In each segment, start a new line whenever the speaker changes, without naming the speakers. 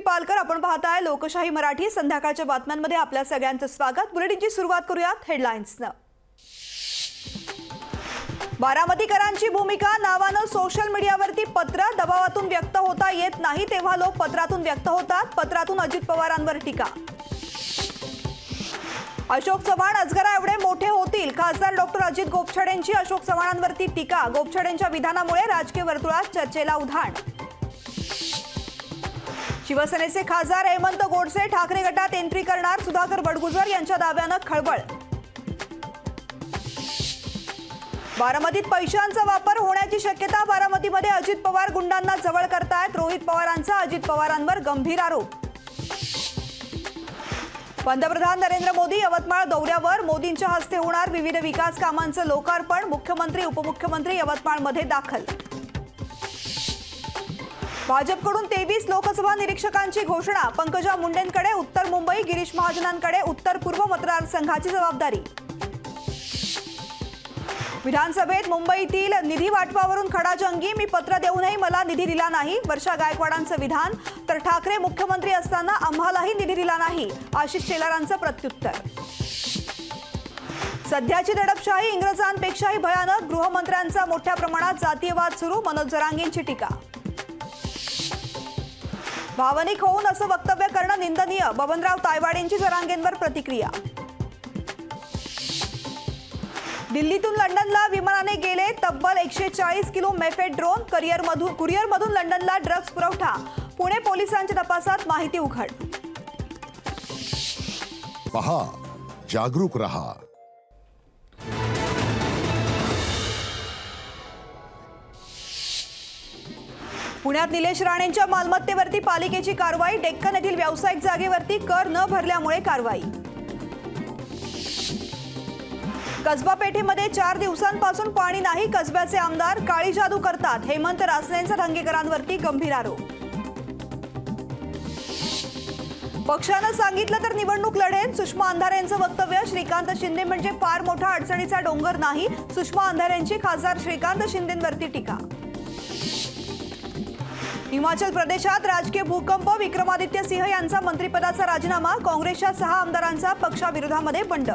पालकर, आपण पाहताय लोकशाही मराठी. संध्याकाळच्या बातम्यांमध्ये आपल्या सगळ्यांचं स्वागत. बुलेटिनची सुरुवात करूयात हेडलाईन्सनं. बारामतीकरांची भूमिका नावानं सोशल मीडियावरती पत्र दबावातून व्यक्त होता येत नाही तेव्हा लोक पत्रातून व्यक्त होतात. पत्रातून अजित पवारांवर टीका. अशोक चव्हाण अजगरा एवढे मोठे होतील. खासदार डॉक्टर अजित गोपछडेंची अशोक चव्हाणांवरती टीका. गोपछडेंच्या विधानामुळे राजकीय वर्तुळात चर्चेला उधाण. शिवसेनेचे खासदार हेमंत गोडसे ठाकरे गटात एंट्री करणार. सुधाकर बडगुजर यांच्या दाव्यानं खळबळ. बारामतीत पैशांचा वापर होण्याची शक्यता. बारामतीमध्ये अजित पवार गुंडांना जवळ करतायत. रोहित पवारांचा अजित पवारांवर गंभीर आरोप. पंतप्रधान नरेंद्र मोदी यवतमाळ दौऱ्यावर. मोदींच्या हस्ते होणार विविध विकास कामांचं लोकार्पण. मुख्यमंत्री उपमुख्यमंत्री यवतमाळमध्ये दाखल. भाजपकडून 23 लोकसभा निरीक्षकांची घोषणा. पंकजा मुंडेंकडे उत्तर मुंबई, गिरीश महाजनांकडे उत्तर पूर्व मतदारसंघाची जबाबदारी. विधानसभेत मुंबईतील निधी वाटपावरून खडाजंगी. मी पत्र देऊनही मला निधी दिला नाही. वर्षा गायकवाडांचं विधान. तर ठाकरे मुख्यमंत्री असताना आम्हालाही निधी दिला नाही. आशिष शेलारांचं प्रत्युत्तर. सध्याची दडपशाही इंग्रजांपेक्षाही भयानक. गृहमंत्र्यांचा मोठ्या प्रमाणात जातीयवाद सुरू. मनोज जरांगेंची टीका. भावनिक होऊन असं वक्तव्य करणं निंदनीय. बबनराव तायवाडेंची जरांगेंवर प्रतिक्रिया. दिल्लीतून लंडनला विमानाने गेले तब्बल 140 किलो मेफेड्रोन. कुरिअरमधून लंडनला ड्रग्ज पुरवठा. पुणे पोलिसांच्या तपासात माहिती उघड.
पहा, जागरूक रहा.
पुण्यात निलेश राणेंच्या मालमत्तेवरती पालिकेची कारवाई. डेक्कन येथील व्यावसायिक जागेवरती कर न भरल्यामुळे कारवाई. कसबा पेठेमध्ये 4 दिवसांपासून पाणी नाही. कसब्याचे आमदार काळी जादू करतात. हेमंत रासनेंचा धंगेकरांवरती गंभीर आरोप. पक्षानं सांगितलं तर निवडणूक लढेन. सुषमा अंधारेंचं वक्तव्य. श्रीकांत शिंदे म्हणजे फार मोठा अडचणीचा डोंगर नाही. सुषमा अंधारेंची खासदार श्रीकांत शिंदेंवरती टीका. हिमाचल प्रदेशात राजकीय भूकंप. विक्रमादित्य सिंह यांचा मंत्रिपदाचा राजीनामा. काँग्रेसच्या 6 आमदारांचा पक्षाविरोधामध्ये बंड.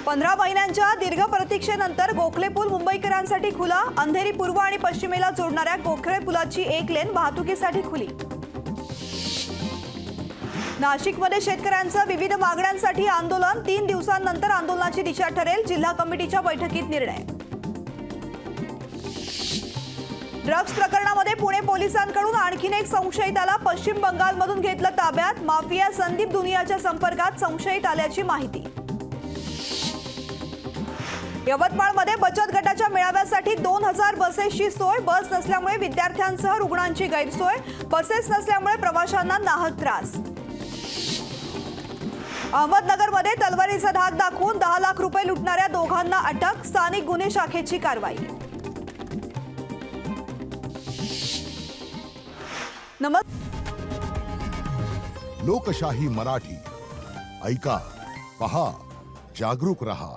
15 महिन्यांच्या दीर्घ प्रतीक्षेनंतर गोखले पूल मुंबईकरांसाठी खुला. अंधेरी पूर्व आणि पश्चिमेला जोडणाऱ्या गोखले पुलाची एक लेन वाहतुकीसाठी खुली. नाशिकमध्ये शेतकऱ्यांचं विविध मागण्यांसाठी आंदोलन. 3 दिवसांनंतर आंदोलनाची दिशा ठरेल. जिल्हा कमिटीच्या बैठकीत निर्णय. ड्रग्ज प्रकरणामध्ये पुणे पोलिसांकडून आणखीन एक संशयिताला पश्चिम बंगालमधून घेतलं ताब्यात. माफिया संदीप दुनियाच्या संपर्कात संशयित आल्याची माहिती. यवतमाळमध्ये बचत गटाच्या मेळाव्यासाठी 2000 बसेसची सोय. बस नसल्यामुळे विद्यार्थ्यांसह रुग्णांची गैरसोय. बसेस नसल्यामुळे प्रवाशांना नाहक त्रास. अहमदनगरमध्ये तलवारीचा धाक दाखवून 10 लाख रुपये लुटणाऱ्या दोघांना अटक. स्थानिक गुन्हे शाखेची कारवाई.
लोकशाही मराठी. ऐका, पहा, जागरूक रहा.